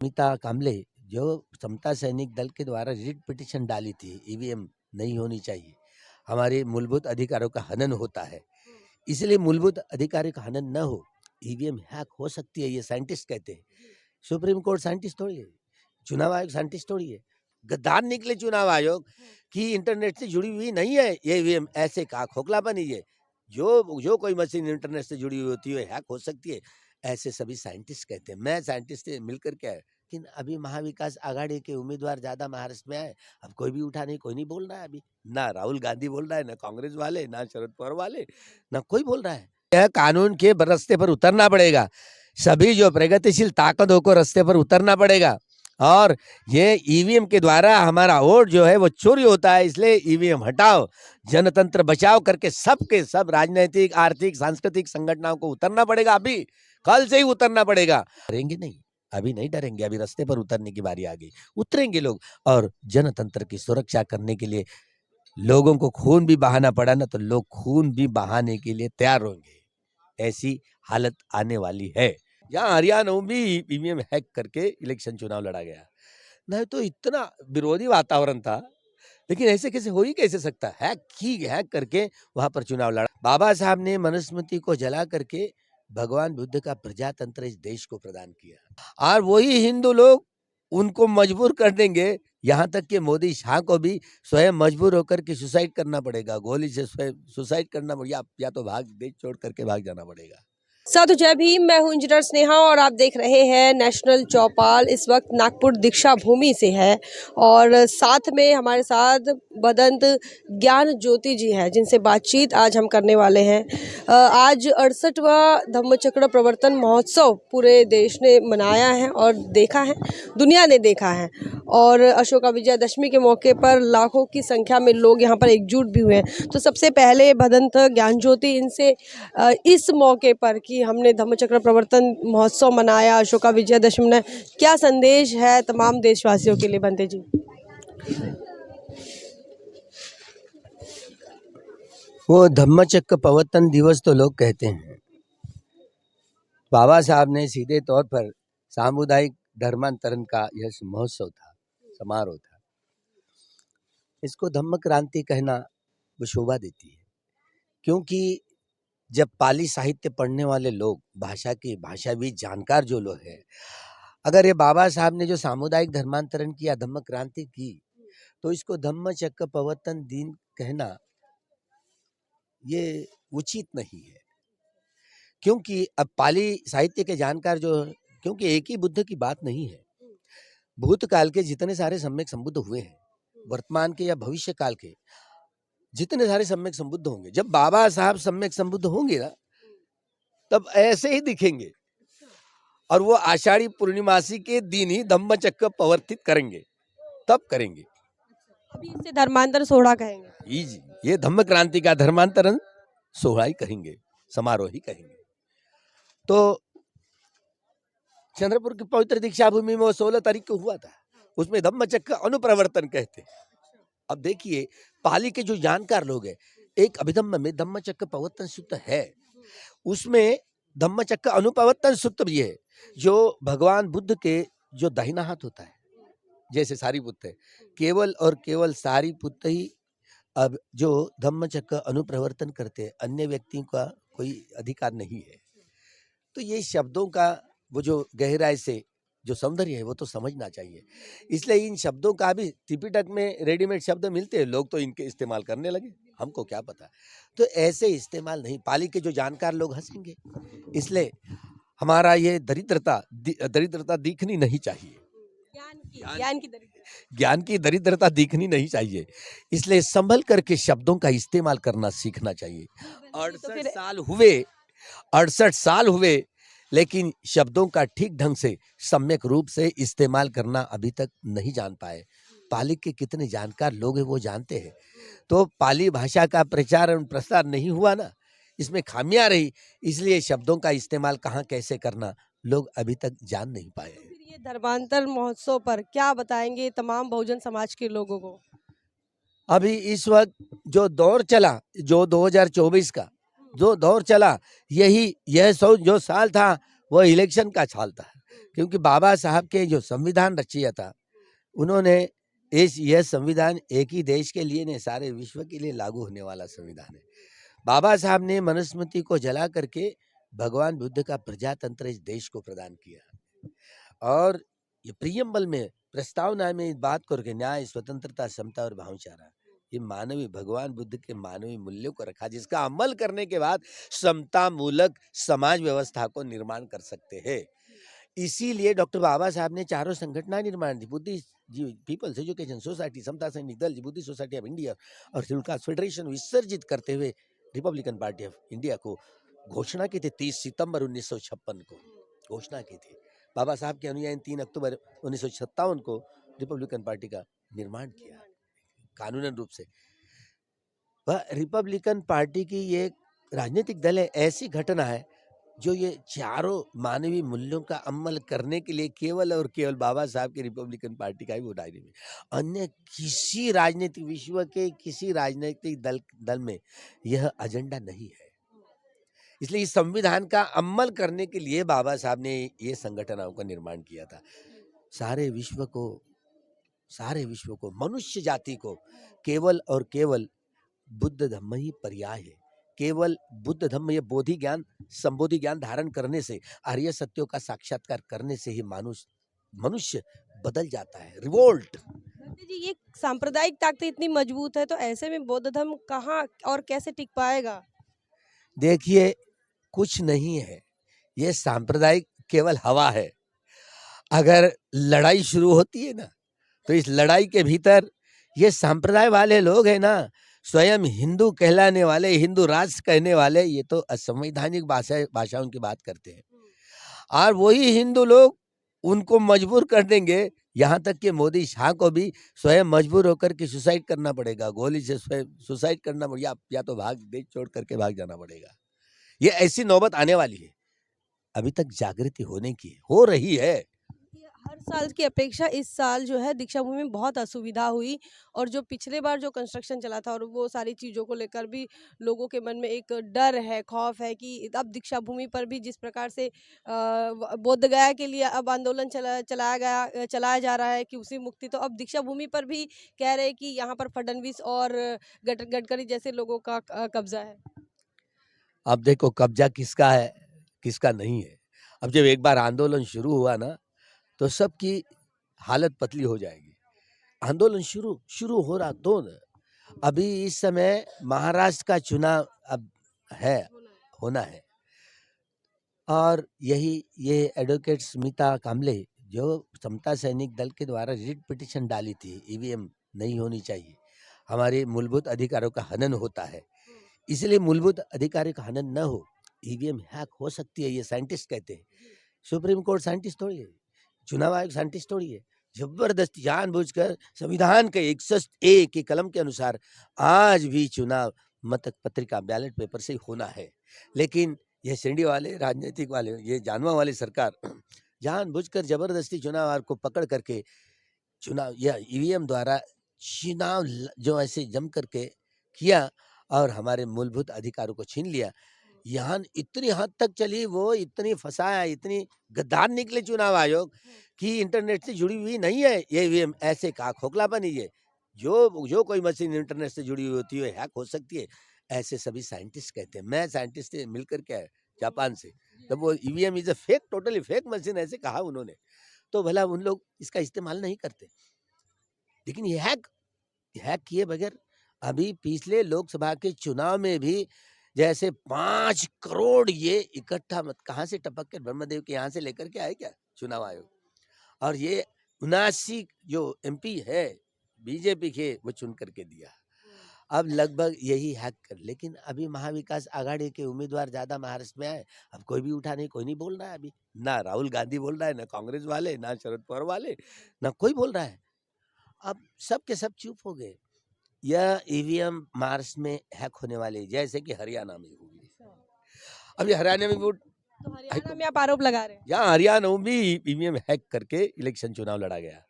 स्मिता कांबले जो समता सैनिक दल के द्वारा रिट पिटीशन डाली थी, ईवीएम नहीं होनी चाहिए, हमारे मूलभूत अधिकारों का हनन होता है, इसलिए मूलभूत अधिकारों का हनन न हो, ईवीएम हैक हो सकती है, ये साइंटिस्ट कहते हैं। सुप्रीम कोर्ट साइंटिस्ट थोड़ी है, चुनाव आयोग साइंटिस्ट थोड़ी है। गद्दार निकले चुनाव आयोग कि इंटरनेट से जुड़ी हुई नहीं है ये ईवीएम, ऐसे कहा, खोखलापन ही है। जो कोई मशीन इंटरनेट से जुड़ी हुई होती है हैक हो सकती है, ऐसे सभी साइंटिस्ट कहते हैं। मैं साइंटिस्ट से मिलकर के आया, लेकिन अभी महाविकास आघाड़ी के उम्मीदवार ज्यादा महाराष्ट्र में आए, अब कोई भी उठा नहीं, कोई नहीं बोल रहा है अभी, ना राहुल गांधी बोल रहा है, ना कांग्रेस वाले, ना शरद पवार वाले, ना कोई बोल रहा है। यह कानून के रास्ते पर उतरना पड़ेगा, सभी जो प्रगतिशील ताकतों को रास्ते पर उतरना पड़ेगा। और ये ईवीएम के द्वारा हमारा वोट जो है वो चोरी होता है, इसलिए ईवीएम हटाओ, जनतंत्र बचाओ करके सबके सब राजनीतिक, आर्थिक, सांस्कृतिक संगठनों को उतरना पड़ेगा। अभी कल से ही उतरना पड़ेगा। डरेंगे नहीं, अभी नहीं डरेंगे, अभी रास्ते पर उतरने की बारी आ गई, उतरेंगे लोग। और जनतंत्र की सुरक्षा करने के लिए लोगों को खून भी बहाना पड़ा ना, तो लोग खून भी बहाने के लिए तैयार होंगे, ऐसी हालत आने वाली है। यहाँ हरियाणा में भी ईवीएम हैक करके इलेक्शन चुनाव लड़ा गया, नहीं तो इतना विरोधी वातावरण था, लेकिन ऐसे कैसे हो ही कैसे सकता, हैक करके वहां पर चुनाव लड़ा। बाबा साहब ने मनुस्मृति को जला करके भगवान बुद्ध का प्रजातंत्र इस देश को प्रदान किया, और वही हिंदू लोग उनको मजबूर कर देंगे, यहाँ तक कि मोदी शाह को भी स्वयं मजबूर होकर के सुसाइड करना पड़ेगा, गोली से स्वयं सुसाइड करना पड़ेगा, या तो देश छोड़ करके भाग जाना पड़ेगा। साधु जय भीम। मैं हूं इंजीनियर स्नेहा और आप देख रहे हैं नेशनल चौपाल। इस वक्त नागपुर दीक्षा भूमि से है और साथ में हमारे साथ बदंत ज्ञान ज्योति जी हैं, जिनसे बातचीत आज हम करने वाले हैं। आज 68वां धम्मचक्र प्रवर्तन महोत्सव पूरे देश ने मनाया है और देखा है, दुनिया ने देखा है। और अशोका विजयदशमी के मौके पर लाखों की संख्या में लोग यहाँ पर एकजुट भी हुए हैं। तो सबसे पहले बदंत ज्ञान ज्योति, इनसे इस मौके पर कि हमने धम्मचक्र प्रवर्तन महोत्सव मनाया, अशोका विजयदशमी ने, क्या संदेश है तमाम देशवासियों के लिए बनते जी? वो धम्मचक्र प्रवर्तन दिवस तो लोग कहते हैं, बाबा साहब ने सीधे तौर पर सामुदायिक धर्मांतरण का यह महोत्सव था, समारोह था, इसको धम्म क्रांति कहना वो शोभा देती है। क्योंकि जब पाली साहित्य पढ़ने वाले लोग, भाषा के भाषाविद जानकार जो लोग हैं, अगर ये बाबा साहब ने जो सामुदायिक धर्मांतरण किया, धम्म क्रांति की, तो इसको धम्म चक्र प्रवर्तन दिन कहना ये उचित नहीं है। क्योंकि अब पाली साहित्य के जानकार जो, क्योंकि एक ही बुद्ध की बात नहीं है, भूतकाल के जितने सारे सम्यक संबुद्ध हुए हैं, वर्तमान के या भविष्य काल के जितने सारे सम्यक संबुद्ध होंगे, जब बाबा साहब सम्यक संबुद्ध होंगे ना, तब ऐसे ही दिखेंगे, और वो आषाढ़ी पूर्णिमासी के दिन ही धम्म चक्र प्रवर्तित करेंगे, तब करेंगे। अभी इसे धर्मांतर सोहरा कहेंगे। जी, ये धम्म क्रांति का धर्मांतरण सोहरा ही कहेंगे, समारोह ही कहेंगे। तो चंद्रपुर की पवित्र दीक्षा भूमि में वो 16 तारीख को हुआ था, उसमें धम्म चक्र अनुप्रवर्तन कहते हैं। अब देखिए, पाली के जो जानकार लोग हैं, एक अभिधम्म में धम्म चक्र प्रवर्तन सूत्र है, उसमें धम्म चक्र अनुप्रवर्तन सूत्र भी है, जो भगवान बुद्ध के जो दाहिना हाथ होता है, जैसे सारीपुत्र है, केवल और केवल सारीपुत्र ही अब जो धम्म चक्र अनुप्रवर्तन करते हैं, अन्य व्यक्तियों का कोई अधिकार नहीं है। तो ये शब्दों का वो जो गहराई से जो सौंदर्य है वो तो समझना चाहिए, इसलिए इन शब्दों का भी त्रिपिटक में रेडीमेड शब्द मिलते हैं, लोग तो इनके इस्तेमाल करने लगे, हमको क्या पता। तो ऐसे इस्तेमाल नहीं, पाली के जो जानकार लोग हंसेंगे, इसलिए हमारा ये दरिद्रता दिखनी नहीं चाहिए, ज्ञान की दरिद्रता दिखनी नहीं चाहिए, इसलिए संभल करके शब्दों का इस्तेमाल करना सीखना चाहिए। 68 साल हुए, लेकिन शब्दों का ठीक ढंग से सम्यक रूप से इस्तेमाल करना अभी तक नहीं जान पाए। पाली के कितने जानकार लोग हैं वो जानते हैं, तो पाली भाषा का प्रचार और प्रसार नहीं हुआ ना, इसमें खामियां रही, इसलिए शब्दों का इस्तेमाल कहाँ कैसे करना लोग अभी तक जान नहीं पाए। ये धर्मांतर महोत्सव पर क्या बताएंगे तमाम बहुजन समाज के लोगों को? अभी इस वक्त जो दौर चला, जो 2024 का जो दौर चला, यह जो साल था वो इलेक्शन का साल था, क्योंकि बाबा साहब के जो संविधान रचिया था, उन्होंने यह संविधान एक ही देश के लिए नहीं, सारे विश्व के लिए लागू होने वाला संविधान है। बाबा साहब ने मनुस्मृति को जला करके भगवान बुद्ध का प्रजातंत्र इस देश को प्रदान किया। और ये प्रियम्बल में, प्रस्तावना में इस बात करके न्याय, स्वतंत्रता, समता और भाईचारा, ये मानवीय, भगवान बुद्ध के मानवीय मूल्यों को रखा, जिसका अमल करने के बाद समता मूलक समाज व्यवस्था को निर्माण कर सकते हैं। इसीलिए डॉक्टर बाबा साहब ने चारों संगठना निर्माण दी, बुद्धिस्ट पीपल्स एजुकेशन सोसाइटी, समता सैनिक दल, बुद्धिस्ट सोसाइटी ऑफ इंडिया और शेड्यूल कास्ट फेडरेशन विसर्जित करते हुए रिपब्लिकन पार्टी ऑफ इंडिया को घोषणा की थी। 30 सितंबर 1956 को घोषणा की थी। बाबा साहब के अनुयायी 3 अक्टूबर 1957 को रिपब्लिकन पार्टी का निर्माण किया कानूनन रूप से। वह रिपब्लिकन पार्टी की ये राजनीतिक दल है, ऐसी घटना है जो ये चारों मानवीय मूल्यों का अमल करने के लिए केवल और केवल बाबा साहब की रिपब्लिकन पार्टी का ही वो डायरी में, अन्य किसी राजनीतिक, विश्व के किसी राजनीतिक दल में यह एजेंडा नहीं है। इसलिए इस संविधान का अमल करने के लिए बाबा साहब ने ये संगठनों का निर्माण किया था। सारे विश्व को, मनुष्य जाति को केवल और केवल बुद्ध धम्म ही पर्याय है। केवल बुद्ध धम्म, ये बोधि ज्ञान, संबोधि ज्ञान धारण करने से, आर्य सत्यों का साक्षात्कार करने से ही मनुष्य बदल जाता है। रिवोल्ट। भंते जी, ये सांप्रदायिक ताकत इतनी मजबूत है, तो ऐसे में बौद्ध धर्म कहाँ और कैसे टिक पाएगा? देखिए, कुछ नहीं है, ये सांप्रदायिक केवल हवा है। अगर लड़ाई शुरू होती है ना, तो इस लड़ाई के भीतर ये संप्रदाय वाले लोग हैं ना, स्वयं हिंदू कहलाने वाले, हिंदू राष्ट्र कहने वाले, ये तो असंवैधानिक भाषाओं की बात करते हैं। और वही हिंदू लोग उनको मजबूर कर देंगे, यहाँ तक कि मोदी शाह को भी स्वयं मजबूर होकर के सुसाइड करना पड़ेगा, गोली से स्वयं सुसाइड करना पड़ेगा, या तो देश छोड़ करके भाग जाना पड़ेगा। ये ऐसी नौबत आने वाली है। अभी तक जागृति होने की हो रही है। हर साल की अपेक्षा इस साल जो है दीक्षा भूमि में बहुत असुविधा हुई, और जो पिछले बार जो कंस्ट्रक्शन चला था और वो सारी चीज़ों को लेकर भी लोगों के मन में एक डर है, खौफ है कि अब दीक्षा भूमि पर भी जिस प्रकार से बोध गया के लिए अब आंदोलन चलाया जा रहा है कि उसी मुक्ति, तो अब दीक्षा भूमि पर भी कह रहे हैं कि यहाँ पर फडणवीस और गडकरी जैसे लोगों का कब्जा है। अब देखो, कब्जा किसका है, किसका नहीं है। अब जब एक बार आंदोलन शुरू हुआ ना, तो सबकी हालत पतली हो जाएगी। आंदोलन शुरू हो रहा तो न, अभी इस समय महाराष्ट्र का चुनाव अब होना है, और ये एडवोकेट स्मिता कांबले जो समता सैनिक दल के द्वारा रिट पिटिशन डाली थी, ईवीएम नहीं होनी चाहिए, हमारे मूलभूत अधिकारों का हनन होता है, इसलिए मूलभूत अधिकारों का हनन न हो, ईवीएम हैक हो सकती है, ये साइंटिस्ट कहते हैं। सुप्रीम कोर्ट साइंटिस्ट थोड़ी है, चुनाव आयोग साइंटिस्ट थोड़ी है। जबरदस्ती जानबूझकर संविधान के 61A के कलम के अनुसार आज भी चुनाव मत पत्रिका, बैलेट पेपर से होना है। लेकिन ये शिंदे वाले, राजनीतिक वाले, ये जानवा वाली सरकार जानबूझकर जबरदस्ती चुनाव आयोग को पकड़ करके चुनाव या ईवीएम द्वारा चुनाव जो ऐसे जम करके किया और हमारे मूलभूत अधिकारों को छीन लिया। यहाँ इतनी हद तक चली, वो इतनी फसाया, इतनी गद्दार निकले चुनाव आयोग कि इंटरनेट से जुड़ी हुई नहीं है ये ईवीएम, ऐसे कहा खोखलापन ही है। जो कोई मशीन इंटरनेट से जुड़ी हुई होती है हैक हो सकती है, ऐसे सभी साइंटिस्ट कहते हैं। मैं साइंटिस्ट से मिलकर के आया जापान से, तब वो EVM is a fake, totally fake machine ऐसे कहा उन्होंने। तो भला उन लोग इसका इस्तेमाल नहीं करते, लेकिन ये हैक किए बगैर अभी पिछले लोकसभा के चुनाव में भी जैसे 5 करोड़ ये इकट्ठा मत कहाँ से टपक कर ब्रह्मदेव के यहाँ से लेकर के आए क्या चुनाव आयोग, और ये 79 जो एमपी है बीजेपी के वो चुन करके दिया। अब लगभग यही हैक कर, लेकिन अभी महाविकास आघाड़ी के उम्मीदवार ज्यादा महाराष्ट्र में आए, अब कोई भी उठा नहीं, कोई नहीं बोल रहा है अभी, ना राहुल गांधी बोल रहा है, ना कांग्रेस वाले, ना शरद पवार वाले, ना कोई बोल रहा है। अब सब के सब चुप हो गए। यह ईवीएम महाराष्ट्र में हैक होने वाले, जैसे कि हरियाणा में हुई। अभी हरियाणा में वोट, तो हरियाणा में आप आरोप लगा रहे हैं? यहाँ हरियाणा में भी ईवीएम हैक करके इलेक्शन चुनाव लड़ा गया।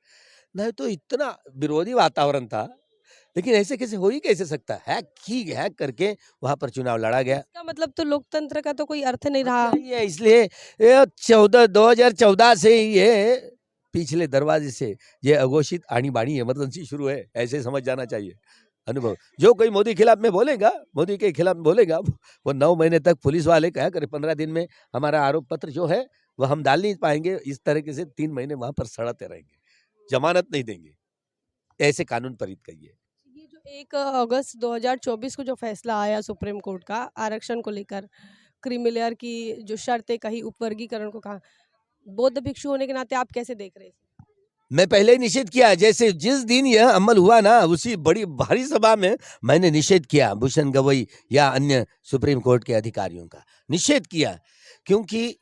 नहीं तो इतना विरोधी वातावरण था, लेकिन ऐसे कैसे हो ही कैसे सकता है? हैक करके वहाँ पर चुनाव लड़ा गया। इसका मतलब तो लोकतंत्र का तो कोई अर्थ नहीं हाँ, रहा। क्या ही है, इसलिए ये 2014 से ही ये पिछले दरवाजे से ये अघोषित आनी-बानी इमरजेंसी शुरू है, ऐसे समझ जाना चाहिए। अनुभव जो कोई मोदी खिलाफ में बोलेगा, मोदी के खिलाफ बोलेगा, वो 9 महीने तक पुलिस वाले क्या करे, 15 दिन में हमारा आरोप पत्र जो है वो हम डाल नहीं पाएंगे, इस तरीके से 3 महीने वहां पर सड़ते रहेंगे, जमानत नहीं देंगे, ऐसे कानून परित कहिए। ये जो 1 अगस्त 2024 को जो फैसला आया सुप्रीम कोर्ट का आरक्षण को लेकर, क्रीमी लेयर की जो शर्तें कही, उपवर्गीकरण को कहा, बौद्ध भिक्षु होने के नाते आप कैसे देख रहे हैं इसे? मैं पहले ही निषेध किया, जैसे जिस दिन यह अमल हुआ ना उसी बड़ी भारी सभा में मैंने निषेध किया भूषण गवई या अन्य सुप्रीम कोर्ट के अधिकारियों का निषेध किया, क्योंकि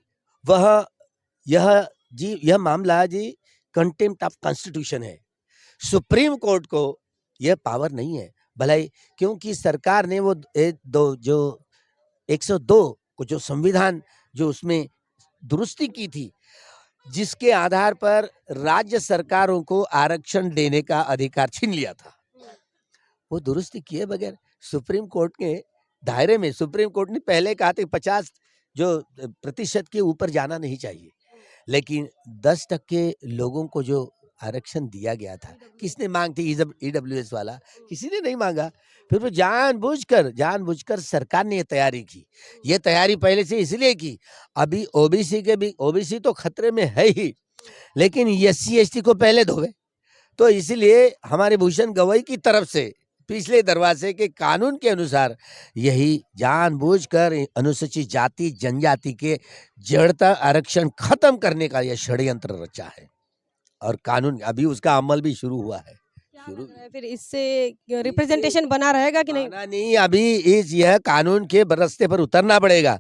वह यह मामला जी कंटेम्प्ट ऑफ कॉन्स्टिट्यूशन है। सुप्रीम कोर्ट को यह पावर नहीं है भलाई, क्योंकि सरकार ने वो जो 102 को जो संविधान जो उसमें दुरुस्ती की थी, जिसके आधार पर राज्य सरकारों को आरक्षण देने का अधिकार छीन लिया था, वो दुरुस्ती किए बगैर सुप्रीम कोर्ट के दायरे में सुप्रीम कोर्ट ने पहले कहा था 50 जो प्रतिशत के ऊपर जाना नहीं चाहिए, लेकिन 10% लोगों को जो आरक्षण दिया गया था, किसने मांग थी? ईडब्ल्यूएस वाला, किसी ने नहीं मांगा। फिर वो जानबूझकर सरकार ने ये तैयारी की। ये तैयारी पहले से इसलिए की, अभी ओबीसी तो खतरे में है ही, लेकिन एससी एसटी को पहले धोवे, तो इसलिए हमारे भूषण गवई की तरफ से पिछले दरवाजे के कानून के अनुसार यही जानबूझकर अनुसूचित जाति जनजाति के जड़ता आरक्षण खत्म करने का यह षड्यंत्र रचा है, और कानून अभी उसका अमल भी शुरू हुआ है। क्या लग रहा है फिर इससे रिप्रेजेंटेशन बना रहेगा कि नहीं? माना नहीं, अभी यह कानून के रास्ते पर उतरना पड़ेगा,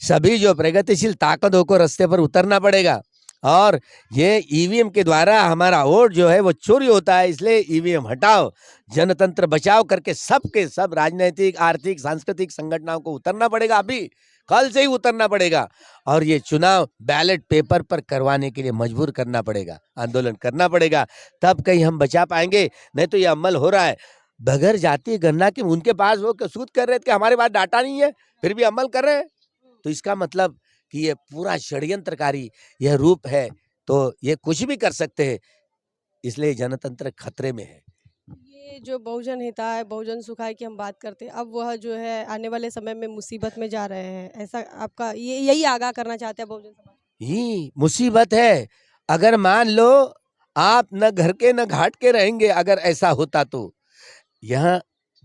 सभी जो प्रगतिशील ताकतों को रास्ते पर उतरना पड़ेगा, और ये ईवीएम के द्वारा हमारा वोट जो है वो चोरी होता है, इसलिए ईवीएम हटाओ, जनतंत्र बचाओ करके सबके सब राजनीतिक आर्थिक सांस्कृतिक संगठनों को उतरना पड़ेगा, अभी कल से ही उतरना पड़ेगा, और ये चुनाव बैलेट पेपर पर करवाने के लिए मजबूर करना पड़ेगा, आंदोलन करना पड़ेगा, तब कहीं हम बचा पाएंगे। नहीं तो ये अमल हो रहा है बगैर जातीय गणना के, उनके पास वो कसूद कर रहे थे कि हमारे पास डाटा नहीं है, फिर भी अमल कर रहे हैं, तो इसका मतलब कि ये पूरा षड्यंत्रकारी यह रूप है, तो ये कुछ भी कर सकते हैं, इसलिए जनतंत्र खतरे में है। ये जो बहुजन हिताय बहुजन सुखाय की हम बात करते हैं, अब वह जो है आने वाले समय में मुसीबत में जा रहे हैं, ऐसा आपका ये यही आगाह करना चाहते हैं बहुजन समाज? ही मुसीबत है, अगर मान लो आप न घर के न घाट के रहेंगे, अगर ऐसा होता तो यहाँ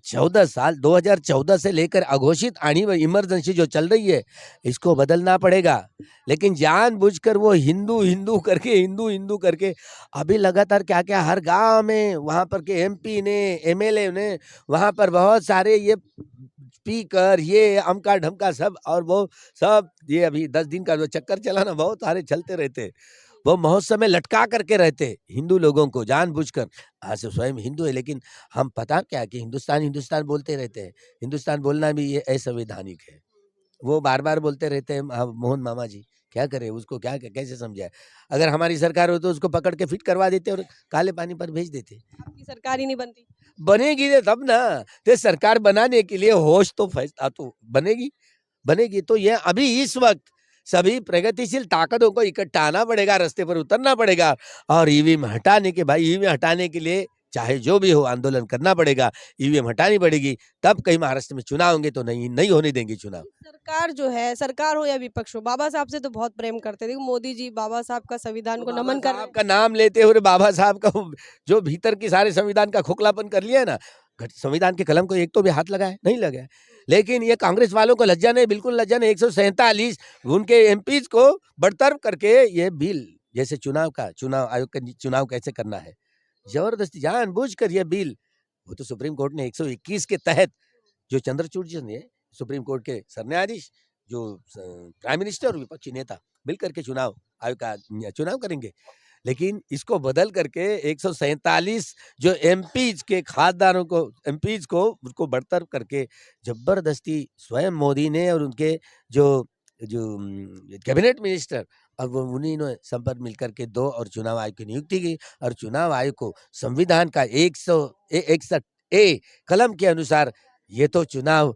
14 साल 2014 से लेकर अघोषित आनी इमरजेंसी जो चल रही है, इसको बदलना पड़ेगा, लेकिन जानबूझकर वो हिंदू हिंदू करके अभी लगातार क्या क्या हर गांव में वहां पर के एमपी ने एमएलए ने वहां पर बहुत सारे ये स्पीकर ये अमका ढमका सब, और वो सब ये अभी 10 दिन का जो चक्कर चला ना, बहुत सारे चलते रहते, वो महोत्सव में लटका करके रहते हिंदू लोगों को जानबूझकर। आज से स्वयं हिंदू है, लेकिन हम पता क्या कि हिंदुस्तान बोलते रहते हैं, हिंदुस्तान बोलना भी ये असंवैधानिक है, वो बार बार बोलते रहते हैं। मोहन मामा जी क्या करे, उसको क्या कैसे समझाए? अगर हमारी सरकार हो तो उसको पकड़ के फिट करवा देते और काले पानी पर भेज देते। आपकी सरकार ही नहीं बनती? बनेगी ने तब ना, तो सरकार बनाने के लिए होश तो फैसला तो बनेगी तो ये अभी इस वक्त सभी प्रगतिशील ताकतों को इकट्ठा आना पड़ेगा, रास्ते पर उतरना पड़ेगा, और ईवीएम हटाने के लिए चाहे जो भी हो आंदोलन करना पड़ेगा, ईवीएम हटानी पड़ेगी, तब कहीं महाराष्ट्र में चुनाव होंगे, तो नहीं होने देंगे चुनाव। सरकार जो है, सरकार हो या विपक्ष हो, बाबा साहब से तो बहुत प्रेम करते थे। मोदी जी बाबा साहब का संविधान को नमन कर रहे हैं। आपका नाम लेते हुए बाबा साहब का जो भीतर की सारे संविधान का खोखलापन कर लिया है ना, संविधान के कलम को एक तो भी हाथ लगाए नहीं लगाए, लेकिन ये कांग्रेस वालों को लज्जा नहीं, बिल्कुल लज्जा नहीं। 147 उनके एमपीज को बरतरफ करके ये बिल, जैसे चुनाव आयोग का चुनाव कैसे करना है, जबरदस्ती जानबूझकर ये बिल, वो तो सुप्रीम कोर्ट ने 121 के तहत जो चंद्रचूड़ जी ने सुप्रीम कोर्ट के सरन्यायाधीश जो प्राइम मिनिस्टर और विपक्षी नेता मिलकर के चुनाव आयोग का चुनाव करेंगे, लेकिन इसको बदल करके 147 जो एमपीज के खासदारों को एमपीज को उनको बरतरफ करके जबरदस्ती स्वयं मोदी ने और उनके जो जो कैबिनेट मिनिस्टर, और वो उन्हीं ने संपर्क मिलकर के 2 और चुनाव आयोग की नियुक्ति की, और चुनाव आयोग को संविधान का 161 ए कलम के अनुसार ये तो चुनाव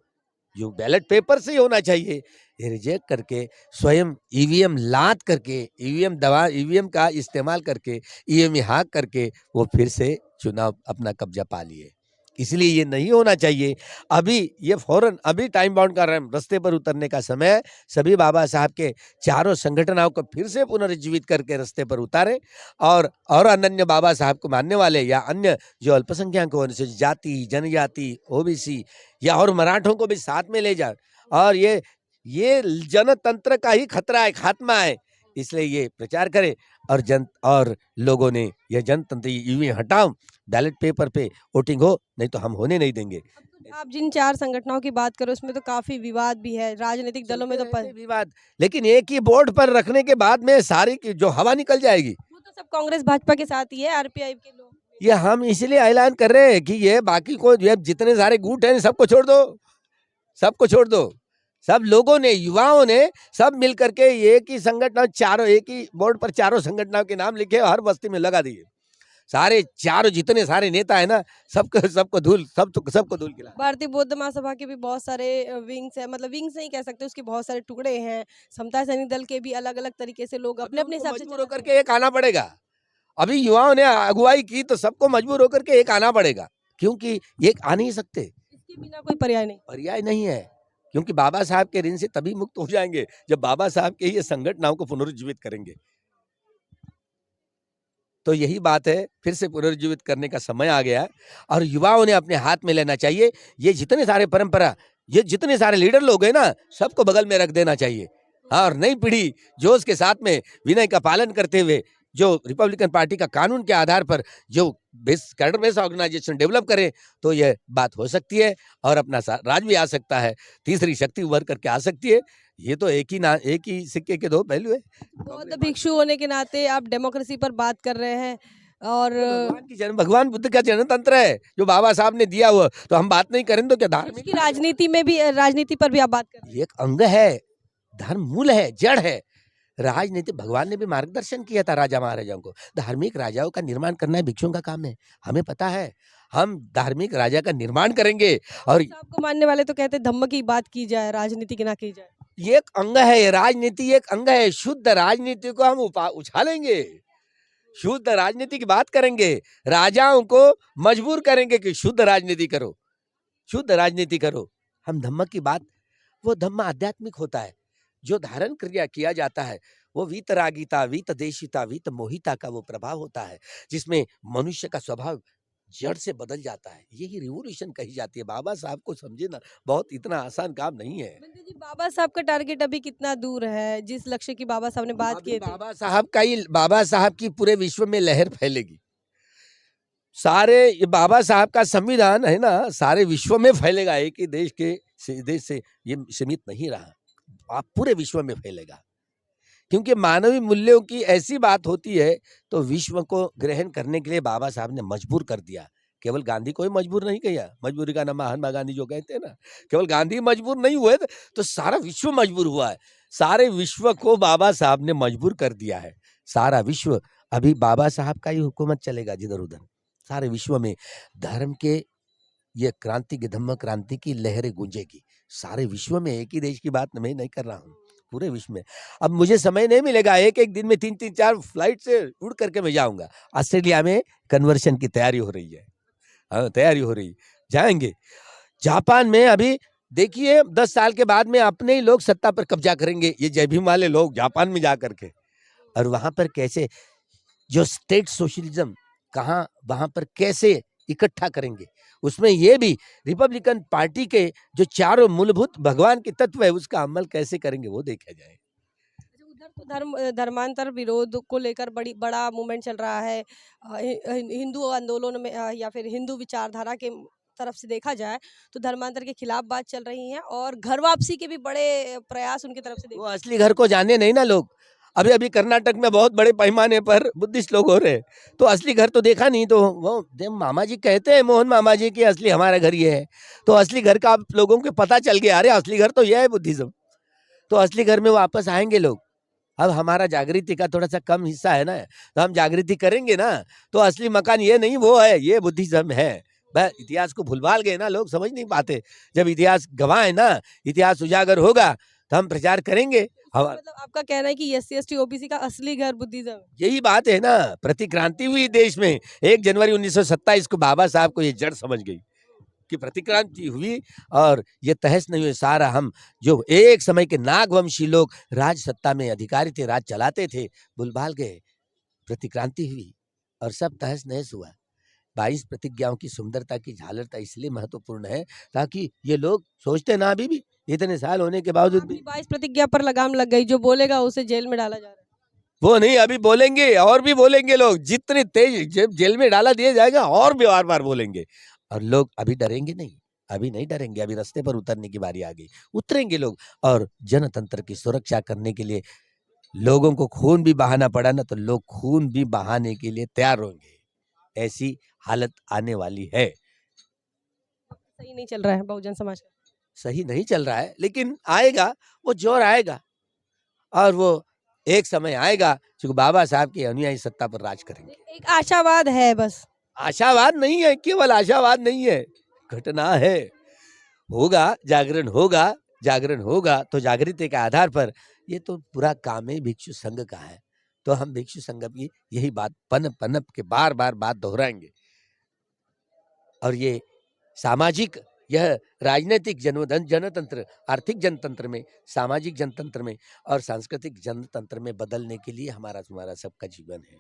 जो बैलेट पेपर से ही होना चाहिए, ये रिजेक्ट करके स्वयं ईवीएम लाद करके ईवीएम का इस्तेमाल करके ईवीएम हैक करके वो फिर से चुनाव अपना कब्जा पा लिए। इसलिए ये नहीं होना चाहिए। अभी ये फौरन अभी टाइम बाउंड कर रहे हैं, रास्ते पर उतरने का समय है। सभी बाबा साहब के चारों संगठनों को फिर से पुनर्जीवित करके रास्ते पर उतारे और अनन्य बाबा साहब को मानने वाले या अन्य जो अल्पसंख्यक हो, अनुसूचित जाति, जनजाति, ओबीसी या और मराठों को भी साथ में ले जाए। और ये जनतंत्र का ही खतरा है, खात्मा है। इसलिए ये प्रचार करे और लोगों ने यह जनतंत्र ईवीएम हटाओ, बैलेट पेपर पे वोटिंग हो, नहीं तो हम होने नहीं देंगे। आप जिन 4 संगठनों की बात करो उसमें तो काफ़ी विवाद भी है, राजनीतिक दलों में तो चलते रहते विवाद, लेकिन एक ही बोर्ड पर रखने के बाद में सारी की जो हवा निकल जाएगी। वो तो सब कांग्रेस भाजपा के साथ ही है, आरपीआई के लोग। ये हम इसलिए ऐलान कर रहे हैं कि ये बाकी को ये जितने सारे गुट हैं सबको छोड़ दो, सबको छोड़ दो। सब लोगों ने, युवाओं ने सब मिल करके एक ही संगठन, चारों एक ही बोर्ड पर चारों संगठनों के नाम लिखे हर बस्ती में लगा दिए। सारे चारों जितने सारे नेता है ना, सबको धूल खिला। भारतीय बौद्ध महासभा के भी बहुत सारे विंग्स हैं, मतलब विंग्स नहीं कह सकते, उसके बहुत सारे टुकड़े हैं। समता सैनिक दल के भी अलग अलग तरीके से लोग अपने अपने हिसाब से मजबूर होकर के एक आना पड़ेगा। अभी युवाओं ने अगुवाई की तो सबको मजबूर होकर के एक आना पड़ेगा, क्योंकि एक आ नहीं सकते, इसके बिना कोई पर्याय नहीं है। क्योंकि बाबा साहब के ऋण से तभी मुक्त हो जाएंगे जब बाबा साहब के ये संगठनों को पुनर्जीवित करेंगे। तो यही बात है, फिर से पुनर्जीवित करने का समय आ गया है और युवाओं ने अपने हाथ में लेना चाहिए। ये जितने सारे परंपरा, ये जितने सारे लीडर लोग हैं ना, सबको बगल में रख देना चाहिए। हाँ, और नई पीढ़ी जोश के साथ में विनय का पालन करते हुए जो रिपब्लिकन पार्टी का कानून के आधार पर जो कैडर बेस ऑर्गेनाइजेशन डेवलप करे तो यह बात हो सकती है और अपना राज भी आ सकता है, तीसरी शक्ति उभर करके आ सकती है। ये तो एक ही सिक्के के दो पहलू है। बौद्ध भिक्षु होने के नाते आप डेमोक्रेसी पर बात कर रहे हैं और भगवान बुद्ध का जनतंत्र है जो बाबा साहब ने दिया हुआ, तो हम बात नहीं करें तो क्या धार्मिक की राजनीति पर भी आप बात कर रहे हैं। एक अंग है, धर्म मूल है, जड़ है। राजनीति भगवान ने भी मार्गदर्शन किया था राजा महाराजाओं को। धार्मिक राजाओं का निर्माण करना भिक्षुओं का काम है, हमें पता है। हम धार्मिक राजा का निर्माण करेंगे। और आपको मानने वाले तो कहते धम्म की बात की जाए, राजनीति की ना की जाए। ये एक अंग है, राजनीति एक अंग है। शुद्ध राजनीति को हम उछालेंगे, शुद्ध राजनीति की बात करेंगे, राजाओं को मजबूर करेंगे कि शुद्ध राजनीति करो, शुद्ध राजनीति करो। हम धम्म की बात, वो धम्म आध्यात्मिक होता है, जो धारण क्रिया किया जाता है वो वीतरागिता, वीत देशिता, वीत मोहिता का वो प्रभाव होता है, जिसमें मनुष्य का स्वभाव जड़ से बदल जाता है। यही रिवोल्यूशन कही जाती है। बाबा साहब को समझे ना, बहुत इतना आसान काम नहीं है। जी, बाबा साहब का टारगेट अभी कितना दूर है, जिस लक्ष्य की बाबा साहब ने बात की थी? बाबा साहब की पूरे विश्व में लहर फैलेगी। ये बाबा साहब का संविधान है ना, सारे विश्व में फैलेगा। एक ही देश से ये सीमित नहीं रहा, आप पूरे विश्व में फैलेगा। क्योंकि मानवीय मूल्यों की ऐसी बात होती है तो विश्व को ग्रहण करने के लिए बाबा साहब ने मजबूर कर दिया। केवल गांधी को ही मजबूर नहीं किया, मजबूरी का नाम महात्मा गांधी जो कहते हैं ना, केवल गांधी मजबूर नहीं हुए तो सारा विश्व मजबूर हुआ है। सारे विश्व को बाबा साहब ने मजबूर कर दिया है। सारा विश्व अभी बाबा साहब का ही हुकूमत चलेगा जिधर उधर। सारे विश्व में धर्म के ये क्रांति की, धम्म क्रांति की लहरें गूंजेगी सारे विश्व में। एक ही देश की बात मैं नहीं कर रहा हूँ, पूरे विश्व में। अब मुझे समय नहीं मिलेगा, एक दिन में 3-4 फ्लाइट से उड़ करके मैं जाऊंगा। ऑस्ट्रेलिया में कन्वर्शन की तैयारी हो रही है, हाँ तैयारी हो रही, जाएंगे। जापान में अभी देखिए 10 साल के बाद में अपने ही लोग सत्ता पर कब्जा करेंगे, ये जय भीम वाले लोग जापान में जा करके। और वहां पर कैसे जो स्टेट सोशलिज्म कहाँ, वहां पर कैसे इकट्ठा करेंगे, उसमें ये भी रिपब्लिकन पार्टी के जो चारों मूलभूत भगवान के तत्व है उसका अमल कैसे करेंगे वो देखा जाए। उधर तो धर्मांतर विरोध को लेकर बड़ा मूवमेंट चल रहा है। हिंदू आंदोलन में या फिर हिंदू विचारधारा के तरफ से देखा जाए तो धर्मांतर के खिलाफ बात चल रही है और घर वापसी के भी बड़े प्रयास उनकी तरफ से। वो असली घर को जाने नहीं ना लोग। अभी कर्नाटक में बहुत बड़े पैमाने पर बुद्धिस्ट लोग हो रहे, तो असली घर तो देखा नहीं। तो वो मामा जी कहते हैं, मोहन मामा जी की असली हमारा घर ये है, तो असली घर का आप लोगों को पता चल गया, अरे असली घर तो यह है बुद्धिज्म। तो असली घर में वापस आएंगे लोग। अब हमारा जागृति का थोड़ा सा कम हिस्सा है ना, तो हम जागृति करेंगे ना, तो असली मकान ये नहीं वो है, ये बुद्धिज्म है। बस इतिहास को भूलभाल गए ना, लोग समझ नहीं पाते। जब इतिहास गवाह ना, इतिहास उजागर होगा तो हम प्रचार करेंगे। हवा मतलब आपका कहना है कि एससी एसटी ओबीसी का असली घर बुद्धिज्म है। यही बात है ना, प्रतिक्रांति हुई देश में 1 जनवरी 1927 को बाबा साहब को ये जड़ समझ गई कि प्रतिक्रांति हुई और ये तहस नहीं हुए। सारा हम जो एक समय के नागवंशी लोग राज सत्ता में अधिकारी थे, राज चलाते थे, भूलभाल गए। प्रतिक्रांति हुई और सब तहस नहस हुआ। 22 प्रतिज्ञाओं की सुंदरता की झालरता इसलिए महत्वपूर्ण है ताकि ये लोग सोचते ना अभी भी इतने साल होने के बावजूद आपकी भी 22 प्रतिज्ञा पर लगाम लग गई, जो बोलेगा उसे जेल में डाला जा रहा है। वो नहीं, अभी बोलेंगे और भी बोलेंगे लोग। जितने तेज जब जेल में डाला दिया जाएगा और भी बार बार बोलेंगे और लोग अभी डरेंगे नहीं, अभी नहीं डरेंगे। अभी रास्ते पर उतरने की बारी आ गई, उतरेंगे लोग। और जनतंत्र की सुरक्षा करने के लिए लोगों को खून भी बहाना पड़ा ना, तो लोग खून भी बहाने के लिए तैयार होंगे। ऐसी हालत आने वाली है। सही नहीं चल रहा है बहुजन समाज का। सही नहीं चल रहा है, लेकिन आएगा, वो जोर आएगा और वो एक समय आएगा क्योंकि बाबा साहब के अनुयायी सत्ता पर राज करेंगे। एक आशावाद है बस। आशावाद नहीं है, केवल आशावाद नहीं है, घटना है। होगा जागरण, होगा जागरण, होगा तो जागृति के आधार पर। ये तो पूरा काम ही भिक्षु संघ का है, तो हम भिक्षु संघ की यही बात पनप पनप के बार बार बात दोहराएंगे। और ये सामाजिक, यह राजनीतिक जनतंत्र, आर्थिक जनतंत्र में, सामाजिक जनतंत्र में और सांस्कृतिक जनतंत्र में बदलने के लिए हमारा तुम्हारा सबका जीवन है।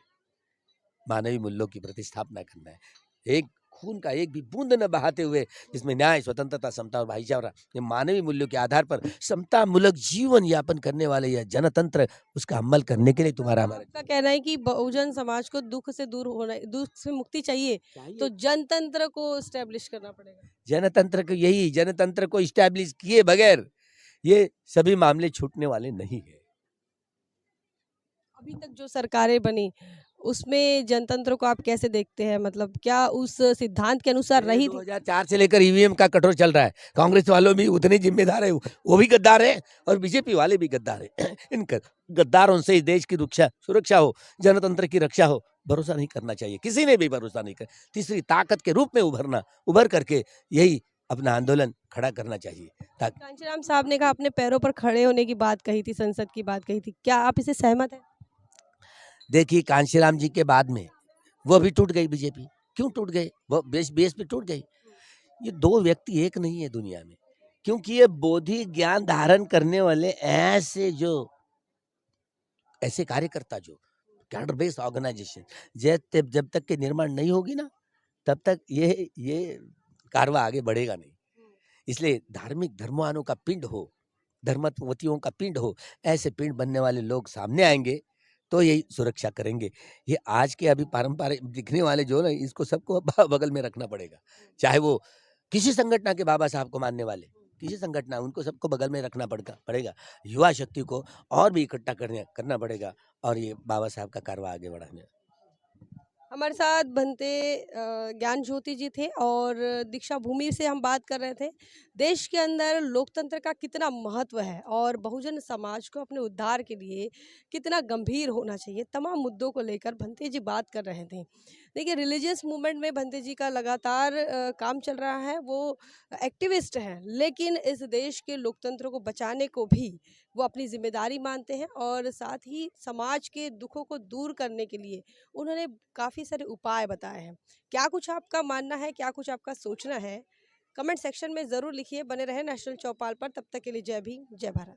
मानवीय मूल्यों की प्रतिस्थापना करना है, एक खून का एक भी बूंद न बहाते हुए, जिसमें न्याय, स्वतंत्रता, समता और भाईचारा, ये मानवीय मूल्यों के आधार पर समता मूलक जीवन यापन करने वाले यह जनतंत्र, उसका अमल करने के लिए तुम्हारा हमारा आपका कहना है कि बहुजन समाज को दुख से दूर होना, दुख से मुक्ति चाहिए, तो जनतंत्र को स्टैब्लिश करना पड़ेगा। जनतंत्र को, यही जनतंत्र को इस्टेब्लिश किए बगैर ये सभी मामले छूटने वाले नहीं है। अभी तक जो सरकारें बनी उसमें जनतंत्र को आप कैसे देखते हैं, मतलब क्या उस सिद्धांत के अनुसार रही थी? 2004 से लेकर ईवीएम का कठोर चल रहा है। कांग्रेस वालों भी उतने जिम्मेदार है, वो भी गद्दार है और बीजेपी वाले भी गद्दार है। इन गद्दारों से इस देश की सुरक्षा हो, जनतंत्र की रक्षा हो, भरोसा नहीं करना चाहिए, किसी ने भी भरोसा नहीं कर। तीसरी ताकत के रूप में उभर करके यही अपना आंदोलन खड़ा करना चाहिए। कांचीराम साहब ने कहा अपने पैरों पर खड़े होने की बात कही थी, संसद की बात कही थी, क्या आप इसे सहमत हैं? देखिए, कांशीराम जी के बाद में वो भी टूट गई बीजेपी। क्यों टूट गए? वो बीएसपी टूट गई। ये दो व्यक्ति एक नहीं है दुनिया में, क्योंकि ये बोधि ज्ञान धारण करने वाले ऐसे कार्यकर्ता, जो कैडर बेस्ड ऑर्गेनाइजेशन, जब तक के निर्माण नहीं होगी ना, तब तक ये कारवा आगे बढ़ेगा नहीं। इसलिए धार्मिक धर्मवानों का पिंड हो, धर्मवतियों का पिंड हो, ऐसे पिंड बनने वाले लोग सामने आएंगे तो यही सुरक्षा करेंगे। ये आज के अभी पारंपरिक दिखने वाले जो ना, इसको सबको बगल में रखना पड़ेगा। चाहे वो किसी संगठन के बाबा साहब को मानने वाले, किसी संगठन, उनको सबको बगल में रखना पड़ेगा। युवा शक्ति को और भी इकट्ठा करना पड़ेगा और ये बाबा साहब का कारवा आगे बढ़ाने। हमारे साथ बनते ज्ञान ज्योति जी थे और दीक्षा भूमि से हम बात कर रहे थे। देश के अंदर लोकतंत्र का कितना महत्व है और बहुजन समाज को अपने उद्धार के लिए कितना गंभीर होना चाहिए, तमाम मुद्दों को लेकर भंते जी बात कर रहे थे। देखिए, रिलीजियस मूवमेंट में भंते जी का लगातार काम चल रहा है, वो एक्टिविस्ट हैं, लेकिन इस देश के लोकतंत्र को बचाने को भी वो अपनी जिम्मेदारी मानते हैं और साथ ही समाज के दुखों को दूर करने के लिए उन्होंने काफ़ी सारे उपाय बताए हैं। क्या कुछ आपका मानना है, क्या कुछ आपका सोचना है, कमेंट सेक्शन में ज़रूर लिखिए। बने रहे नेशनल चौपाल पर, तब तक के लिए जय भीम, जय भारत।